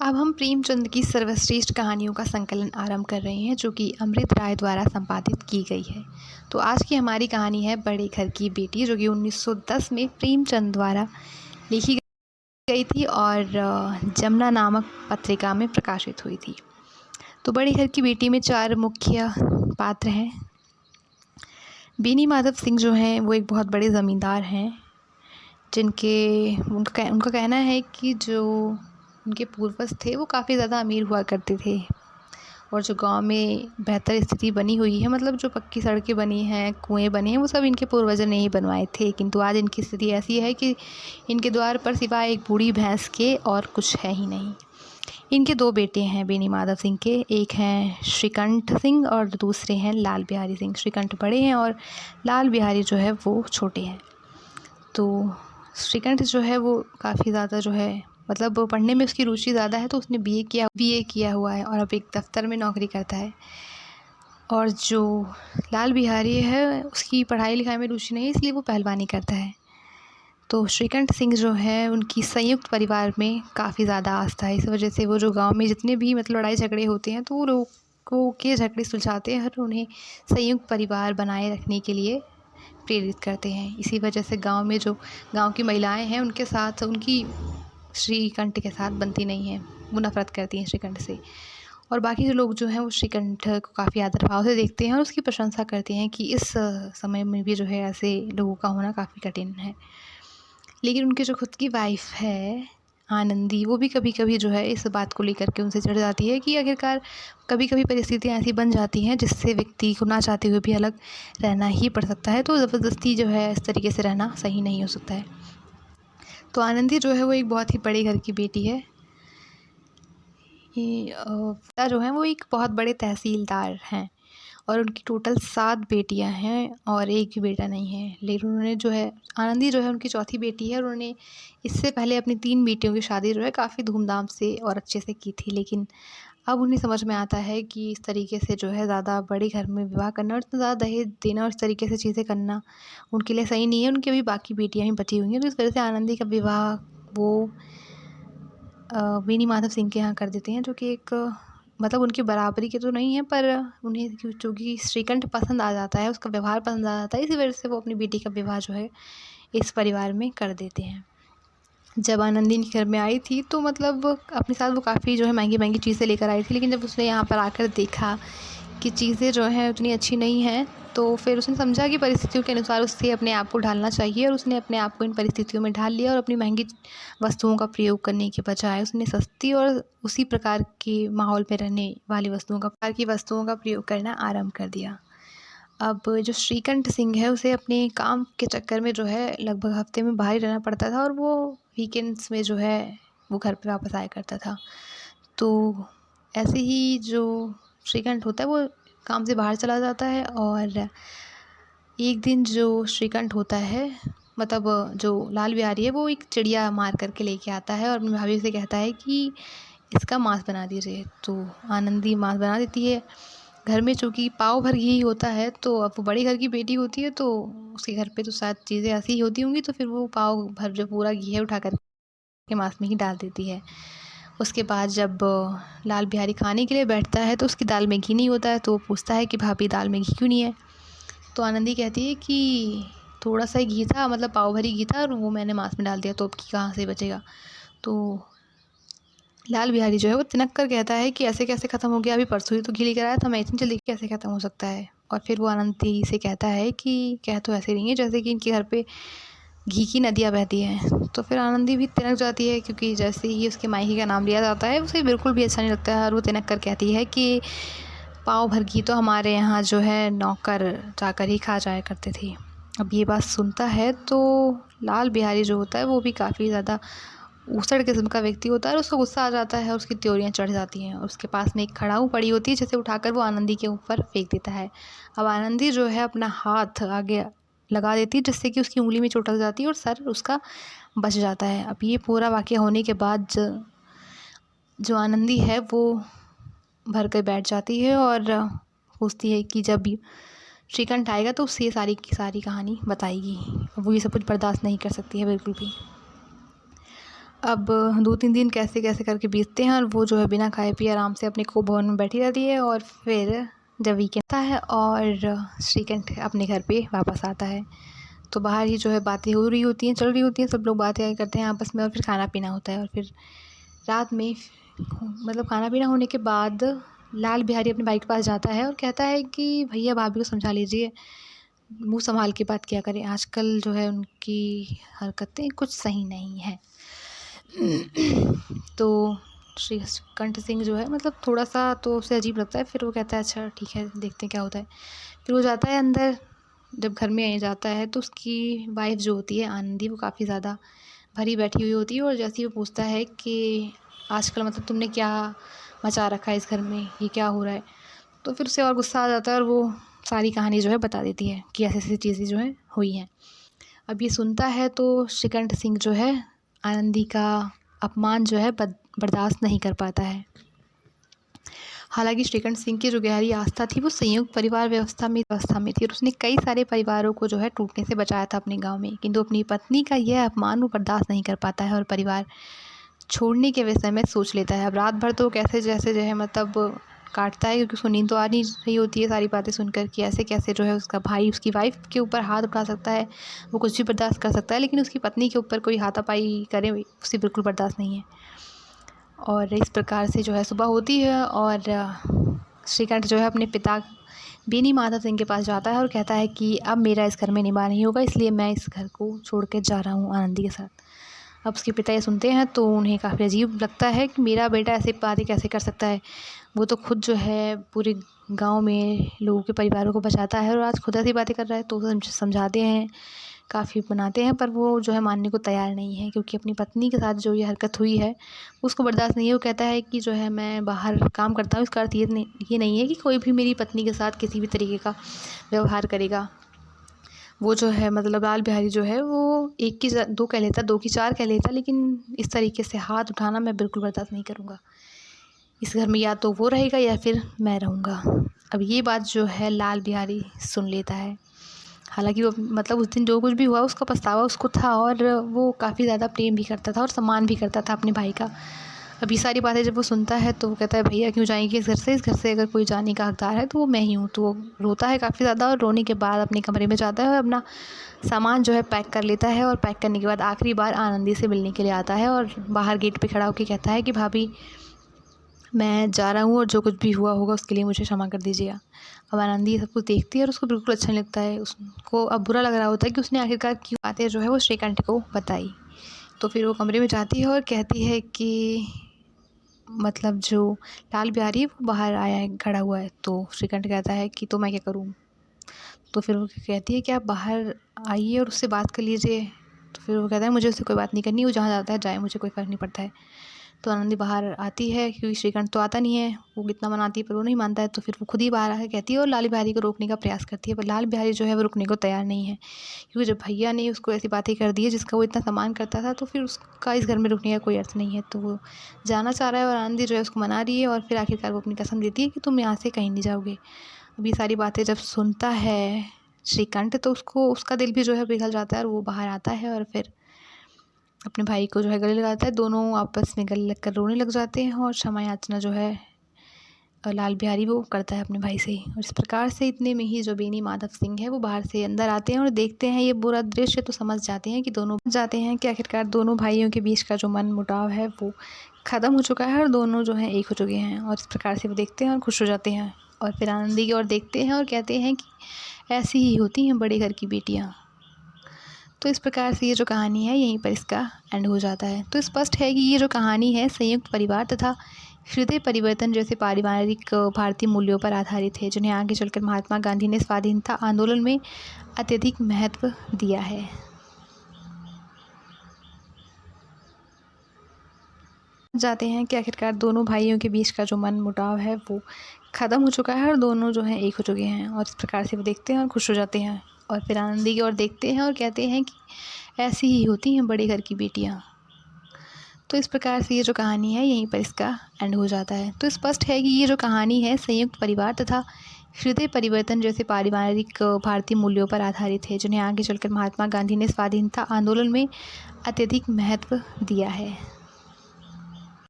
अब हम प्रेमचंद की सर्वश्रेष्ठ कहानियों का संकलन आरंभ कर रहे हैं, जो कि अमृत राय द्वारा संपादित की गई है। तो आज की हमारी कहानी है बड़े घर की बेटी, जो कि 1910 में प्रेमचंद द्वारा लिखी गई थी और जमुना नामक पत्रिका में प्रकाशित हुई थी। तो बड़े घर की बेटी में 4 मुख्य पात्र हैं। बेनी माधव सिंह जो हैं वो एक बहुत बड़े ज़मींदार हैं, उनका कहना है कि जो उनके पूर्वज थे वो काफ़ी ज़्यादा अमीर हुआ करते थे, और जो गांव में बेहतर स्थिति बनी हुई है, मतलब जो पक्की सड़कें बनी हैं, कुएं बने हैं, वो सब इनके पूर्वजों ने ही बनवाए थे। किंतु आज इनकी स्थिति ऐसी है कि इनके द्वार पर सिवाय एक बूढ़ी भैंस के और कुछ है ही नहीं। इनके 2 बेटे हैं बेनी माधव सिंह के, एक हैं श्रीकंठ सिंह और दूसरे हैं लाल बिहारी सिंह। श्रीकंठ बड़े हैं और लाल बिहारी जो है वो छोटे हैं। तो श्रीकंठ जो है वो काफ़ी ज़्यादा जो है, मतलब पढ़ने में उसकी रुचि ज़्यादा है, तो उसने बीए किया हुआ है और अब एक दफ्तर में नौकरी करता है। और जो लाल बिहारी है उसकी पढ़ाई लिखाई में रुचि नहीं है, इसलिए वो पहलवानी करता है। तो श्रीकंठ सिंह जो है उनकी संयुक्त परिवार में काफ़ी ज़्यादा आस्था है। इस वजह से वो जो गांव में जितने भी मतलब लड़ाई झगड़े होते हैं, तो वो लोगों के झगड़े सुलझाते हैं और उन्हें संयुक्त परिवार बनाए रखने के लिए प्रेरित करते हैं। इसी वजह से जो गांव की महिलाएं हैं उनके साथ, उनकी श्रीकंठ के साथ बनती नहीं हैं, वो नफ़रत करती हैं श्रीकंठ से। और बाकी जो लोग जो हैं वो श्रीकंठ को काफ़ी आदर भाव से देखते हैं और उसकी प्रशंसा करते हैं कि इस समय में भी जो है ऐसे लोगों का होना काफ़ी कठिन है। लेकिन उनकी जो खुद की वाइफ है आनंदी, वो भी कभी कभी जो है इस बात को लेकर के उनसे चिढ़ जाती है कि आखिरकार कभी कभी परिस्थितियाँ ऐसी बन जाती हैं जिससे व्यक्ति को ना चाहते हुए भी अलग रहना ही पड़ सकता है। तो ज़बरदस्ती जो है इस तरीके से रहना सही नहीं हो सकता है। तो आनंदी जो है वो एक बहुत ही बड़े घर की बेटी है। पिता जो हैं वो एक बहुत बड़े तहसीलदार हैं और उनकी टोटल 7 बेटियां हैं और एक भी बेटा नहीं है। लेकिन उन्होंने जो है, आनंदी जो है उनकी चौथी बेटी है और उन्होंने इससे पहले अपनी 3 बेटियों की शादी जो है काफ़ी धूमधाम से और अच्छे से की थी। लेकिन अब उन्हें समझ में आता है कि इस तरीके से जो है ज़्यादा बड़े घर में विवाह करना और इतना ज़्यादा दहेज देना और इस तरीके से चीज़ें करना उनके लिए सही नहीं है। उनकी अभी बाकी बेटियाँ ही बची हुई हैं, तो इस वजह से आनंदी का विवाह वो बेनी माधव सिंह के यहाँ कर देते हैं, जो कि एक मतलब उनकी बराबरी के तो नहीं है, पर उन्हें चूँकि श्रीकंठ पसंद आ जाता है, उसका व्यवहार पसंद आ जाता है, इसी वजह से वो अपनी बेटी का विवाह जो है इस परिवार में कर देते हैं। जब आनंदी घर में आई थी तो मतलब अपने साथ वो काफ़ी जो है महंगी चीज़ें लेकर आई थी, लेकिन जब उसने यहाँ पर आकर देखा कि चीज़ें जो हैं उतनी अच्छी नहीं हैं, तो फिर उसने समझा कि परिस्थितियों के अनुसार उसे अपने आप को ढालना चाहिए, और उसने अपने आप को इन परिस्थितियों में ढाल लिया और अपनी महंगी वस्तुओं का प्रयोग करने के बजाय उसने सस्ती और उसी प्रकार के माहौल में रहने वाली वस्तुओं का प्रयोग करना आरंभ कर दिया। अब जो श्रीकंठ सिंह है उसे अपने काम के चक्कर में जो है लगभग हफ्ते में बाहर ही रहना पड़ता था, और वो वीकेंड्स में जो है वो घर पे वापस आया करता था। तो ऐसे ही जो श्रीकंठ होता है वो काम से बाहर चला जाता है, और एक दिन जो श्रीकंठ होता है, मतलब जो लाल बिहारी है, वो एक चिड़िया मार करके लेके आता है और अपनी भाभी से कहता है कि इसका मांस बना दीजिए। तो आनंदी मांस बना देती है। घर में चूँकि पाव भर घी होता है, तो अब वो बड़े घर की बेटी होती है, तो उसके घर पे तो शायद चीज़ें ऐसी ही होती होंगी, तो फिर वो पाव भर जो पूरा घी है उठा कर के मांस में ही डाल देती है। उसके बाद जब लाल बिहारी खाने के लिए बैठता है तो उसकी दाल में घी नहीं होता है, तो वो पूछता है कि भाभी दाल में घी क्यों नहीं है। तो आनंदी कहती है कि थोड़ा सा ही घी था, मतलब पाव भरी घी था, और वो मैंने मांस में डाल दिया, तो अब घी कहाँ से बचेगा। तो लाल बिहारी जो है वो तिनक कर कहता है कि ऐसे कैसे ख़त्म हो गया, अभी परसों ही तो घी लेकर आया था मैं, इतनी जल्दी कैसे ख़त्म हो सकता है। और फिर वो आनंदी से कहता है कि कह तो ऐसे रही है जैसे कि इनके घर पे घी की नदियाँ बहती हैं। तो फिर आनंदी भी तिनक जाती है, क्योंकि जैसे ही उसके मायके का नाम लिया जाता है उसे बिल्कुल भी अच्छा नहीं लगता है, और वो तिनक कर कहती है कि पाव भर घी तो हमारे यहाँ जो है नौकर जाकर ही खा जाया करते थे। अब ये बात सुनता है तो लाल बिहारी जो होता है वो भी काफ़ी ज़्यादा ऊसड़ किस्म का व्यक्ति होता है, और उसको गुस्सा आ जाता है और उसकी त्योरियाँ चढ़ जाती हैं, और उसके पास में एक खड़ाऊ पड़ी होती है जिसे उठाकर वो आनंदी के ऊपर फेंक देता है। अब आनंदी जो है अपना हाथ आगे लगा देती है, जिससे कि उसकी उंगली में चोट लग जाती है और सर उसका बच जाता है। अब ये पूरा वाक़या होने के बाद जो आनंदी है वो भर कर बैठ जाती है और सोचती है कि जब श्रीकंठ आएगा तो उससे ये सारी की सारी कहानी बताएगी। वो ये सब कुछ बर्दाश्त नहीं कर सकती है बिल्कुल भी। अब 2-3 दिन कैसे कैसे करके बीतते हैं और वो जो है बिना खाए पिए आराम से अपने को भवन में बैठी रहती है। और फिर जब वीकेंड आता है और श्रीकंठ अपने घर पे वापस आता है तो बाहर ही जो है बातें हो रही होती हैं, चल रही होती हैं, सब लोग बातें करते हैं आपस में और फिर खाना पीना होता है। और फिर रात में मतलब खाना पीना होने के बाद लाल बिहारी अपने भाई के पास जाता है और कहता है कि भैया भाभी को समझा लीजिए, मुँह संभाल के बात किया करें, आजकल जो है उनकी हरकतें कुछ सही नहीं हैं। तो श्रीकंठ सिंह जो है मतलब थोड़ा सा तो उसे अजीब लगता है। फिर वो कहता है अच्छा ठीक है, देखते हैं क्या होता है। फिर वो जाता है अंदर। जब घर में जाता है तो उसकी वाइफ़ जो होती है आनंदी, वो काफ़ी ज़्यादा भरी बैठी हुई होती है। और जैसे ही वो पूछता है कि आजकल मतलब तुमने क्या मचा रखा है इस घर में, ये क्या हो रहा है, तो फिर उसे और गुस्सा आ जाता है और वो सारी कहानी जो है बता देती है कि ऐसी-ऐसी चीज़ें जो हैं हुई हैं। अब ये सुनता है तो श्रीकंठ सिंह जो है आनंदी का अपमान जो है बर्दाश्त नहीं कर पाता है। हालांकि श्रीकंठ सिंह की जो गहरी आस्था थी वो संयुक्त परिवार व्यवस्था में थी और उसने कई सारे परिवारों को जो है टूटने से बचाया था अपने गांव में, किंतु अपनी पत्नी का यह अपमान वो बर्दाश्त नहीं कर पाता है और परिवार छोड़ने के विषय में सोच लेता है। अब रात भर तो कैसे जैसे जो है मतलब काटता है, क्योंकि उसको नींद तो आ नहीं रही होती है सारी बातें सुनकर कि ऐसे कैसे जो है उसका भाई उसकी वाइफ के ऊपर हाथ उठा सकता है, वो कुछ भी बर्दाश्त कर सकता है, लेकिन उसकी पत्नी के ऊपर कोई हाथापाई करे उसे बिल्कुल बर्दाश्त नहीं है। और इस प्रकार से जो है सुबह होती है और श्रीकंठ जो है अपने पिता बेनी माधव सिंह के पास जाता है और कहता है कि अब मेरा इस घर में निभा नहीं होगा, इसलिए मैं इस घर को छोड़ के जा रहा हूँ आनंदी के साथ। अब उसके पिता ये सुनते हैं तो उन्हें काफ़ी अजीब लगता है कि मेरा बेटा ऐसे बातें कैसे कर सकता है। वो तो खुद जो है पूरे गांव में लोगों के परिवारों को बचाता है और आज खुद ऐसी बातें कर रहा है। तो समझाते हैं, काफ़ी मनाते हैं, पर वो जो है मानने को तैयार नहीं है, क्योंकि अपनी पत्नी के साथ जो ये हरकत हुई है उसको बर्दाश्त नहीं है। वो कहता है कि जो है मैं बाहर काम करता हूँ, इसका अर्थ ये नहीं है कि कोई भी मेरी पत्नी के साथ किसी भी तरीके का व्यवहार करेगा। वो जो है मतलब लाल बिहारी जो है वो एक की दो कह लेता, दो की चार कह लेता, लेकिन इस तरीके से हाथ उठाना मैं बिल्कुल बर्दाश्त नहीं करूँगा। इस घर में या तो वो रहेगा या फिर मैं रहूँगा। अब ये बात जो है लाल बिहारी सुन लेता है। हालांकि वो मतलब उस दिन जो कुछ भी हुआ उसका पछतावा उसको था और वो काफ़ी ज़्यादा प्रेम भी करता था और सम्मान भी करता था अपने भाई का। अब ये सारी बातें जब वो सुनता है तो वो कहता है भैया क्यों जाएंगे इस घर से अगर कोई जाने का हकदार है तो वो मैं ही हूँ। तो वो रोता है काफ़ी ज़्यादा और रोने के बाद अपने कमरे में जाता है और अपना सामान जो है पैक कर लेता है। और पैक करने के बाद आखिरी बार आनंदी से मिलने के लिए आता है और बाहर गेट पर खड़ा होकर कहता है कि भाभी मैं जा रहा हूँ और जो कुछ भी हुआ होगा उसके लिए मुझे क्षमा कर दीजिएगा। अब आनंदी ये सब कुछ देखती है और उसको बिल्कुल अच्छा नहीं लगता है। उसको अब बुरा लग रहा होता है कि उसने आखिरकार क्यों बातें जो है वो श्रीकंठ को बताई। तो फिर वो कमरे में जाती है और कहती है कि मतलब जो लाल बिहारी है वो बाहर आया है, खड़ा हुआ है। तो श्रीकंठ कहता है कि तो मैं क्या करूँ। तो फिर वो कहती है कि आप बाहर आइए और उससे बात कर लीजिए। तो फिर वो कहता है मुझे उससे कोई बात नहीं करनी, वो जहाँ जाता है जाए, मुझे कोई फ़र्क नहीं पड़ता है। तो आनंदी बाहर आती है क्योंकि श्रीकंठ तो आता नहीं है, वो कितना मनाती है पर वो नहीं मानता है। तो फिर वो खुद ही बाहर आकर कहती है और लाल बिहारी को रोकने का प्रयास करती है, पर लाल बिहारी जो है वो रुकने को तैयार नहीं है, क्योंकि जब भैया ने उसको ऐसी बातें कर दी है जिसका वो इतना सम्मान करता था तो फिर उसका इस घर में रुकने का कोई अर्थ नहीं है। तो वो जाना चाह रहा है और आनंदी जो है उसको मना रही है और फिर आखिरकार वो अपनी कसम देती है कि तुम यहाँ से कहीं नहीं जाओगे। अब ये सारी बातें जब सुनता है श्रीकंठ तो उसको उसका दिल भी जो है पिघल जाता है और वो बाहर आता है और फिर अपने भाई को जो है गले लगाता है। दोनों आपस में गले लगकर रोने लग जाते हैं और क्षमा याचना जो है लाल बिहारी वो करता है अपने भाई से। और इस प्रकार से इतने में ही जो बेनी माधव सिंह है वो बाहर से अंदर आते हैं और देखते हैं ये बुरा दृश्य तो समझ जाते हैं कि आखिरकार दोनों भाइयों के बीच का जो मन मुटाव है वो ख़त्म हो चुका है और दोनों जो हैं एक हो चुके हैं। और इस प्रकार से वो देखते हैं और खुश हो जाते हैं और फिर आनंदी की ओर देखते हैं और कहते हैं कि ऐसी ही होती हैं बड़े घर की बेटियाँ। तो इस प्रकार से ये जो कहानी है यहीं पर इसका एंड हो जाता है। तो स्पष्ट है कि ये जो कहानी है संयुक्त परिवार तथा हृदय परिवर्तन जैसे पारिवारिक भारतीय मूल्यों पर आधारित है, जिन्हें आगे चलकर महात्मा गांधी ने स्वाधीनता आंदोलन में अत्यधिक महत्व दिया है। जाते हैं कि आखिरकार दोनों भाइयों के बीच का जो मन मुटाव है वो ख़त्म हो चुका है और दोनों जो हैं एक हो चुके हैं। और इस प्रकार से वो देखते हैं और खुश हो जाते हैं और फिर आनंदी की ओर देखते हैं और कहते हैं कि ऐसी ही होती हैं बड़े घर की बेटियाँ। तो इस प्रकार से ये जो कहानी है यहीं पर इसका एंड हो जाता है। तो स्पष्ट है कि ये जो कहानी है संयुक्त परिवार तथा हृदय परिवर्तन जैसे पारिवारिक भारतीय मूल्यों पर आधारित है, जिन्हें आगे चलकर महात्मा गांधी ने स्वाधीनता आंदोलन में अत्यधिक महत्व दिया है।